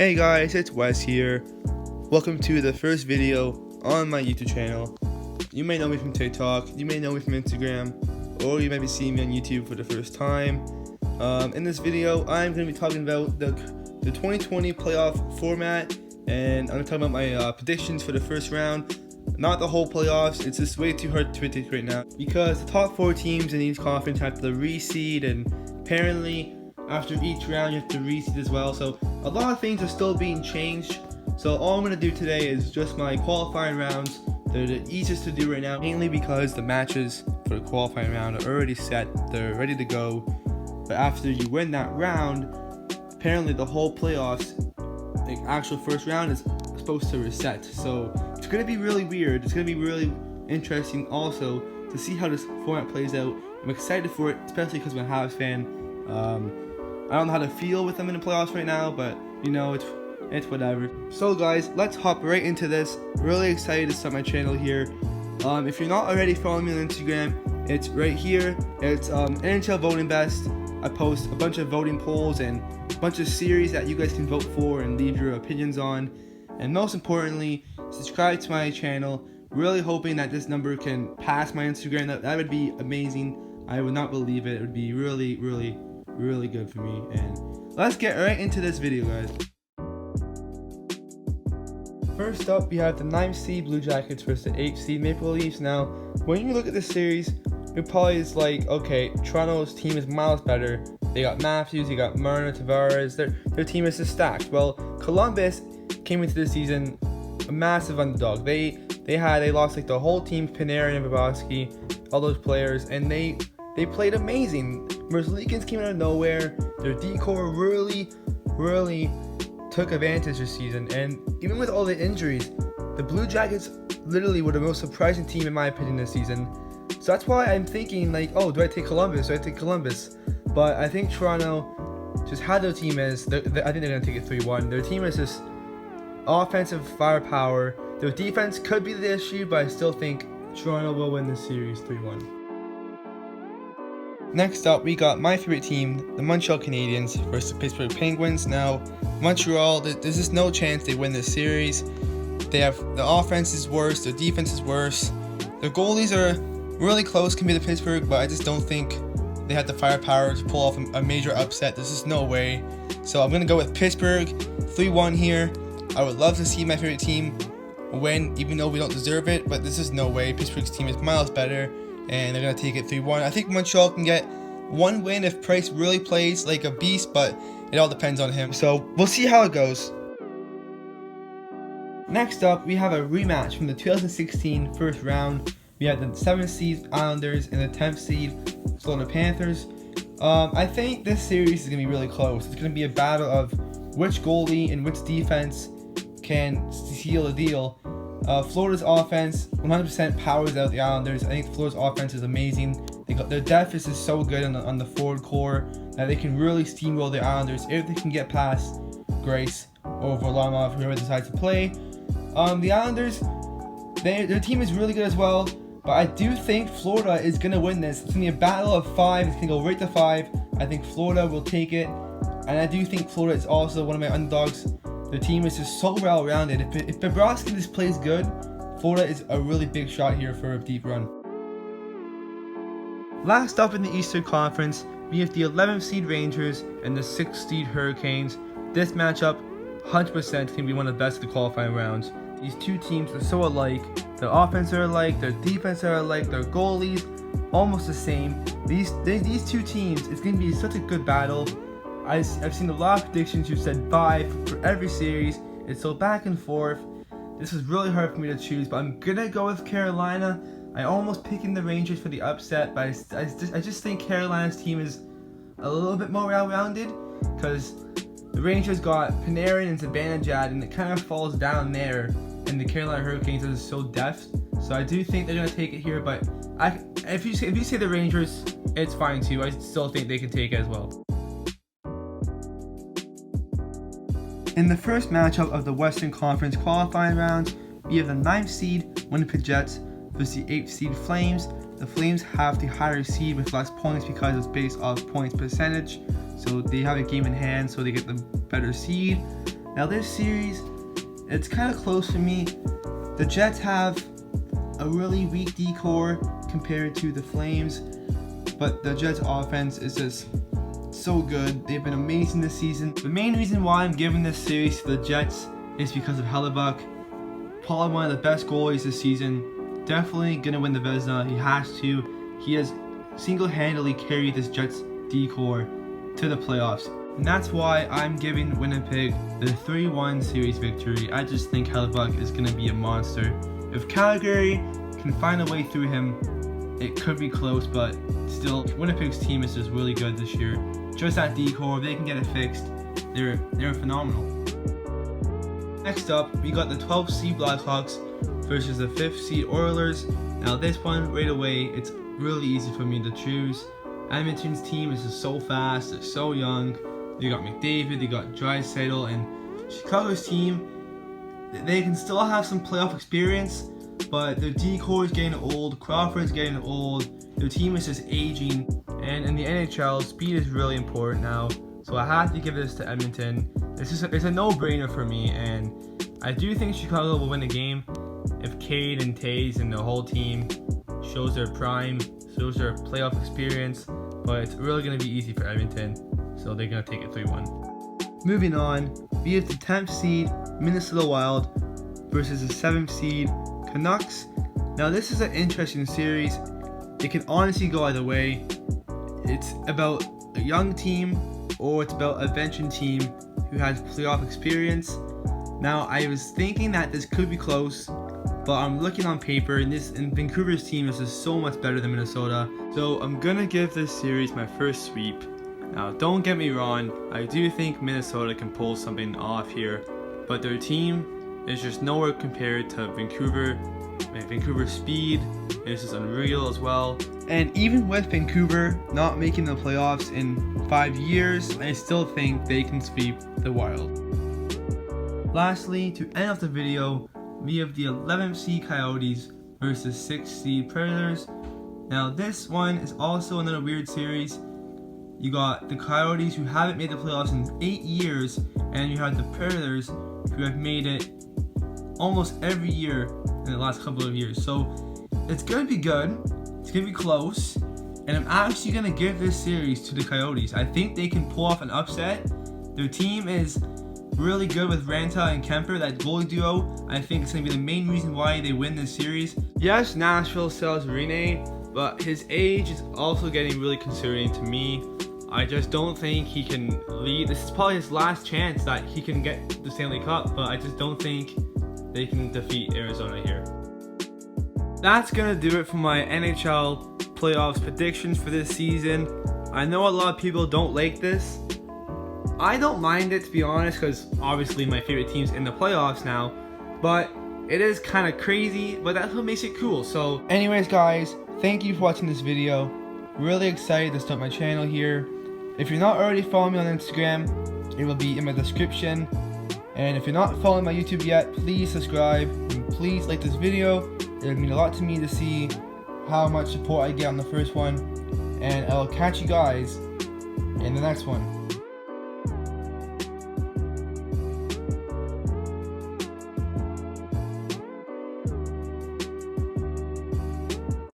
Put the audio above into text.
Hey guys, it's Wes here. Welcome to the first video on my YouTube channel. You may know me from TikTok, you may know me from Instagram, or you might be seeing me on YouTube for the first time. In this video, I'm going to be talking about the 2020 playoff format, and I'm going to talk about my predictions for the first round. Not the whole playoffs, it's just way too hard to predict right now because the top 4 teams in each conference have to reseed, and apparently after each round you have to reseed as well, so a lot of things are still being changed. So all I'm going to do today is just my qualifying rounds. They're the easiest to do right now, mainly because the matches for the qualifying round are already set, they're ready to go. But after you win that round, apparently the whole playoffs, the actual first round, is supposed to reset. So it's going to be really weird, it's going to be really interesting also to see how this format plays out. I'm excited for it, especially because I'm a Habs fan. I don't know how to feel with them in the playoffs right now, but you know, it's whatever. So guys, let's hop right into this. Really excited to start my channel here. If you're not already following me on Instagram, it's right here. It's NHL Voting Best. I post a bunch of voting polls and a bunch of series that you guys can vote for and leave your opinions on. And most importantly, subscribe to my channel. Really hoping that this number can pass my Instagram. That would be amazing. I would not believe it. It would be really good for me. And let's get right into this video, guys. First up, we have the 9th seed Blue Jackets versus the 8th seed Maple Leafs. Now, when you look at this series, you're probably just like, okay, Toronto's team is miles better. They got Matthews, you got Marner, Tavares. Their team is just stacked. Well, Columbus came into this season a massive underdog. They lost like the whole team, Panarin and Bobrovsky, all those players, and they played amazing. Merzlikins came out of nowhere. Their decor really took advantage this season, and even with all the injuries, the Blue Jackets literally were the most surprising team in my opinion this season. So that's why I'm thinking like, oh, do I take Columbus? Do I take Columbus? But I think Toronto just how their team is. I think they're gonna take it 3-1. Their team is just offensive firepower. Their defense could be the issue, but I still think Toronto will win this series 3-1. Next up, we got my favorite team, the Montreal Canadiens versus the Pittsburgh Penguins. Now, Montreal, there's just no chance they win this series. The offense is worse, their defense is worse. Their goalies are really close compared to Pittsburgh, but I just don't think they have the firepower to pull off a major upset. There's just no way. So I'm going to go with Pittsburgh 3-1 here. I would love to see my favorite team win, even though we don't deserve it, but this is no way. Pittsburgh's team is miles better, and they're going to take it 3-1. I think Montreal can get one win if Price really plays like a beast, but it all depends on him. So we'll see how it goes. Next up, we have a rematch from the 2016 first round. We have the 7th seed Islanders and the 10th seed Florida Panthers. I think this series is going to be really close. It's going to be a battle of which goalie and which defense can seal the deal. Florida's offense 100% powers out the Islanders. I think Florida's offense is amazing. Their depth is just so good on the forward core that they can really steamroll the Islanders if they can get past Grace or Varlamov, whoever decides to play. The Islanders, their team is really good as well, but I do think Florida is going to win this. It's going to be a battle of 5. It's going to go right to 5. I think Florida will take it, and I do think Florida is also one of my underdogs. Their team is just so well-rounded. If Bobrovsky just plays good, Florida is a really big shot here for a deep run. Last up in the Eastern Conference, we have the 11th seed Rangers and the 6th seed Hurricanes. This matchup, 100% can be one of the best of the qualifying rounds. These two teams are so alike. Their offense are alike, their defense are alike, their goalies almost the same. These two teams, it's going to be such a good battle. I've seen a lot of predictions who said 5 for every series. It's so back and forth. This is really hard for me to choose, but I'm gonna go with Carolina. I almost picking the Rangers for the upset, but I just think Carolina's team is a little bit more well-rounded because the Rangers got Panarin and Zibanejad, and it kind of falls down there, and the Carolina Hurricanes are so deft. So I do think they're gonna take it here, but if you say the Rangers, it's fine too. I still think they can take it as well. In the first matchup of the Western Conference qualifying rounds, we have the 9th seed Winnipeg Jets versus the 8th seed Flames. The Flames have the higher seed with less points because it's based off points percentage, so they have a game in hand, so they get the better seed. Now this series, it's kind of close for me. The Jets have a really weak D-core compared to the Flames, but the Jets offense is just so good. They've been amazing this season. The main reason why I'm giving this series to the Jets is because of Hellebuck. Probably one of the best goalies this season. Definitely gonna win the Vezina. He has to. He has single-handedly carried this Jets D-core to the playoffs. And that's why I'm giving Winnipeg the 3-1 series victory. I just think Hellebuck is gonna be a monster. If Calgary can find a way through him, it could be close, but still, Winnipeg's team is just really good this year. Just that D-core, if they can get it fixed, they're phenomenal. Next up, we got the 12th seed Blackhawks versus the 5th seed Oilers. Now this one, right away, it's really easy for me to choose. Edmonton's team is just so fast, they're so young. They got McDavid, they got Draisaitl, and Chicago's team, they can still have some playoff experience, but their D-core is getting old, Crawford's getting old, their team is just aging, and in the NHL, speed is really important now, so I have to give this to Edmonton. It's a no-brainer for me, and I do think Chicago will win the game if Cade and Taves and the whole team shows their prime, shows their playoff experience, but it's really going to be easy for Edmonton, so they're going to take it 3-1. Moving on, we have the 10th seed Minnesota Wild versus the 7th seed Canucks. Now this is an interesting series. It can honestly go either way. It's about a young team or it's about a veteran team who has playoff experience. Now I was thinking that this could be close, but I'm looking on paper and Vancouver's team is just so much better than Minnesota. So I'm gonna give this series my first sweep. Now don't get me wrong, I do think Minnesota can pull something off here, but their team is just nowhere compared to Vancouver. And Vancouver's speed is just unreal as well. And even with Vancouver not making the playoffs in 5 years, I still think they can sweep the Wild. Lastly, to end off the video, we have the 11th seed Coyotes versus 6th seed Predators. Now this one is also another weird series. You got the Coyotes who haven't made the playoffs in 8 years, and you have the Predators who have made it almost every year in the last couple of years. So it's gonna be good, it's gonna be close, and I'm actually gonna give this series to the Coyotes. I think they can pull off an upset. Their team is really good with Ranta and Kemper, that goalie duo. I think it's gonna be the main reason why they win this series. Yes, Nashville sells Rene, but his age is also getting really concerning to me. I just don't think he can lead. This is probably his last chance that he can get the Stanley Cup, but I just don't think they can defeat Arizona here. That's gonna do it for my NHL playoffs predictions for this season. I know a lot of people don't like this. I don't mind it, to be honest, because obviously my favorite team's in the playoffs now, but it is kind of crazy, but that's what makes it cool. So anyways guys, thank you for watching this video. Really excited to start my channel here. If you're not already following me on Instagram, it will be in my description. And if you're not following my YouTube yet, please subscribe and please like this video. It would mean a lot to me to see how much support I get on the first one. And I'll catch you guys in the next one.